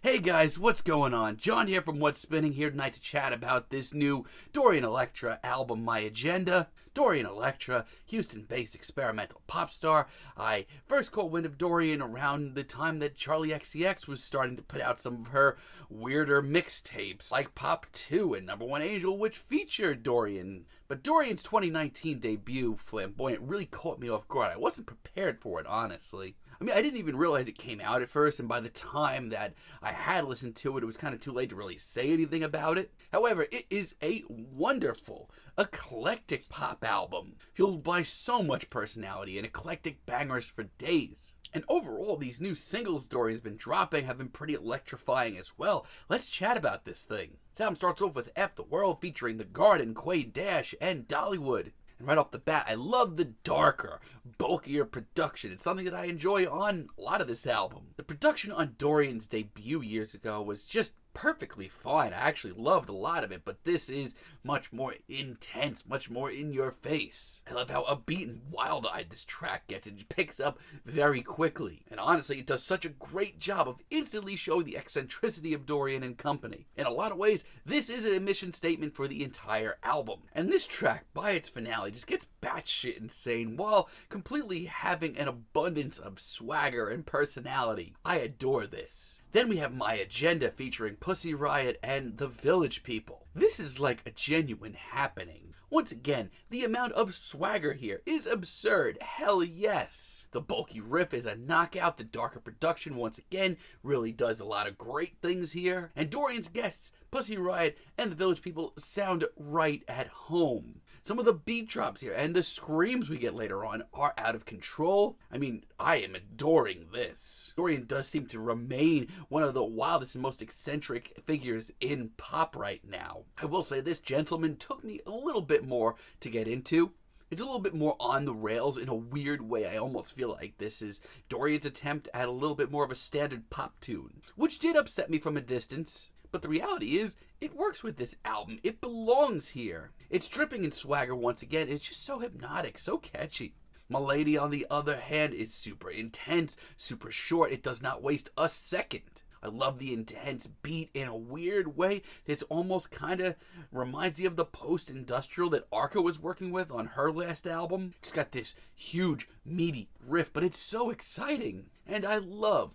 Hey guys, what's going on? John here from What's Spinning, here tonight to chat about this new Dorian Electra album, My Agenda. Dorian Electra, Houston-based experimental pop star. I first caught wind of Dorian around the time that Charli XCX was starting to put out some of her weirder mixtapes, like Pop 2 and Number One Angel, which featured Dorian. But Dorian's 2019 debut, Flamboyant, really caught me off guard. I wasn't prepared for it, honestly. I mean, I didn't even realize it came out at first, and by the time that I had listened to it, it was kind of too late to really say anything about it. However, it is a wonderful, eclectic pop album, fueled by so much personality and eclectic bangers for days. And overall, these new singles Dorian's been dropping have been pretty electrifying as well. Let's chat about this thing. This album starts off with F the World featuring The Garden, Quay Dash, and Dollywood. And right off the bat, I love the darker, bulkier production. It's something that I enjoy on a lot of this album. The production on Dorian's debut years ago was just perfectly fine. I actually loved a lot of it, but this is much more intense, much more in your face. I love how upbeat and wild-eyed this track gets. It picks up very quickly. And honestly, it does such a great job of instantly showing the eccentricity of Dorian and company. In a lot of ways, this is a mission statement for the entire album. And this track, by its finale, just gets batshit insane while completely having an abundance of swagger and personality. I adore this. Then we have My Agenda featuring Pussy Riot and The Village People. This is like a genuine happening. Once again, the amount of swagger here is absurd. Hell yes. The bulky riff is a knockout. The darker production, once again, really does a lot of great things here. And Dorian's guests, Pussy Riot and The Village People, sound right at home. Some of the beat drops here and the screams we get later on are out of control. I mean, I am adoring this. Dorian does seem to remain one of the wildest and most eccentric figures in pop right now. I will say this gentleman took me a little bit more to get into. It's a little bit more on the rails in a weird way. I almost feel like this is Dorian's attempt at a little bit more of a standard pop tune, which did upset me from a distance. But the reality is, it works with this album. It belongs here. It's dripping in swagger once again. It's just so hypnotic, so catchy. My Lady, on the other hand, is super intense, super short. It does not waste a second. I love the intense beat in a weird way. This almost kind of reminds me of the post-industrial that Arca was working with on her last album. It's got this huge, meaty riff, but it's so exciting. And I love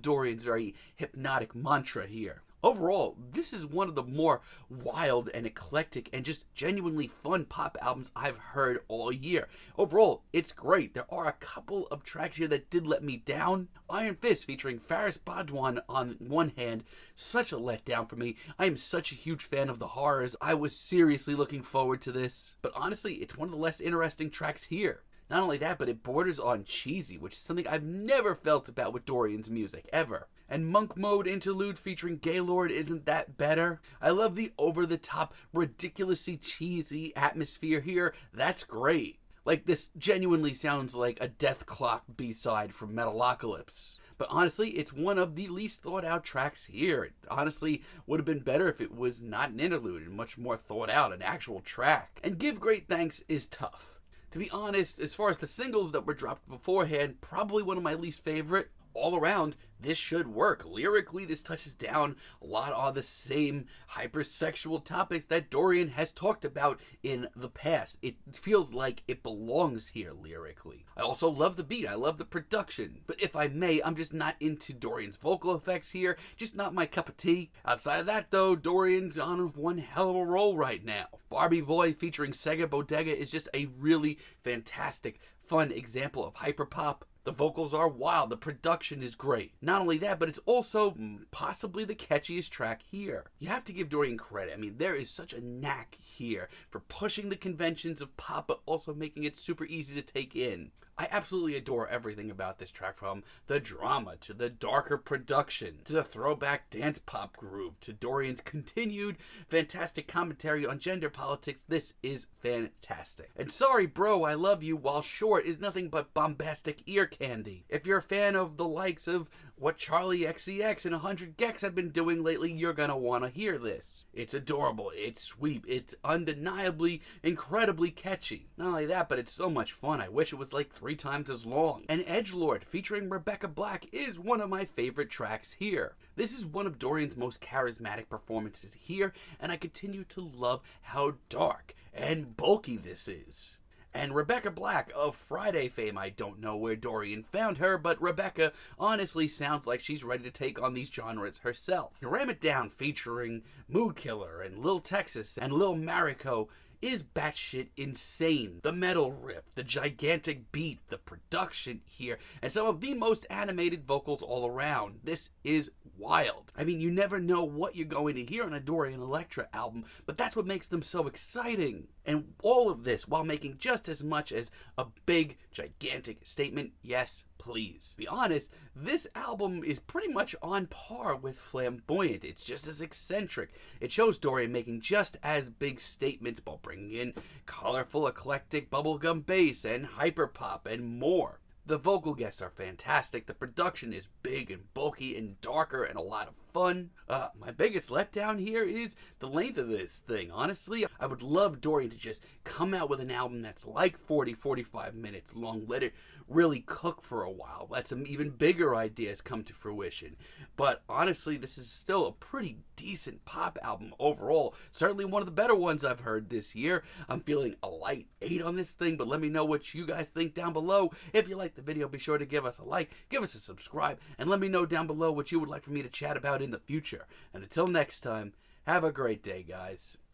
Dorian's very hypnotic mantra here. Overall, this is one of the more wild and eclectic and just genuinely fun pop albums I've heard all year. Overall, it's great. There are a couple of tracks here that did let me down. Iron Fist featuring Faris Badwan on one hand, such a letdown for me. I am such a huge fan of the horrors. I was seriously looking forward to this. But honestly, it's one of the less interesting tracks here. Not only that, but it borders on cheesy, which is something I've never felt about with Dorian's music, ever. And Monk Mode interlude featuring Gaylord, isn't that better? I love the over-the-top, ridiculously cheesy atmosphere here. That's great. Like, this genuinely sounds like a Death Clock B-side from Metalocalypse. But honestly, it's one of the least thought out tracks here. It honestly would have been better if it was not an interlude and much more thought out, an actual track. And Give Great Thanks is tough. To be honest, as far as the singles that were dropped beforehand, probably one of my least favorite. All around, this should work. Lyrically, this touches down a lot on the same hypersexual topics that Dorian has talked about in the past. It feels like it belongs here lyrically. I also love the beat. I love the production. But if I may, I'm just not into Dorian's vocal effects here. Just not my cup of tea. Outside of that, though, Dorian's on one hell of a roll right now. Barbie Boy featuring Sega Bodega is just a really fantastic, fun example of hyperpop. The vocals are wild, the production is great. Not only that, but it's also possibly the catchiest track here. You have to give Dorian credit. I mean, there is such a knack here for pushing the conventions of pop, but also making it super easy to take in. I absolutely adore everything about this track, from the drama to the darker production to the throwback dance pop groove to Dorian's continued fantastic commentary on gender politics. This is fantastic. And Sorry Bro, I Love You, while short, is nothing but bombastic ear candy. If you're a fan of the likes of what Charlie XCX and 100 Gex have been doing lately, you're gonna wanna hear this. It's adorable, it's sweet, it's undeniably incredibly catchy. Not only that, but it's so much fun. I wish it was like 3 times as long. And Edgelord featuring Rebecca Black is one of my favorite tracks here. This is one of Dorian's most charismatic performances here, and I continue to love how dark and bulky this is. And Rebecca Black of Friday fame, I don't know where Dorian found her, but Rebecca honestly sounds like she's ready to take on these genres herself. Ram It Down featuring Mood Killer and Lil Texas and Lil Mariko is batshit insane. The metal riff, the gigantic beat, the production here, and some of the most animated vocals all around. This is wild. I mean, you never know what you're going to hear on a Dorian Electra album, but that's what makes them so exciting. And all of this while making just as much as a big, gigantic statement. Yes, please. To be honest, this album is pretty much on par with Flamboyant. It's just as eccentric. It shows Dorian making just as big statements while bringing in colorful, eclectic bubblegum bass and hyperpop and more. The vocal guests are fantastic. The production is big and bulky and darker and a lot of fun. My biggest letdown here is the length of this thing. Honestly, I would love Dorian to just come out with an album that's like 40-45 minutes long. Let it really cook for a while. Let some even bigger ideas come to fruition. But honestly, this is still a pretty decent pop album overall. Certainly one of the better ones I've heard this year. I'm feeling a light 8 on this thing, but let me know what you guys think down below. If you like the video, be sure to give us a like, give us a subscribe, and let me know down below what you would like for me to chat about in the future. And until next time, have a great day, guys.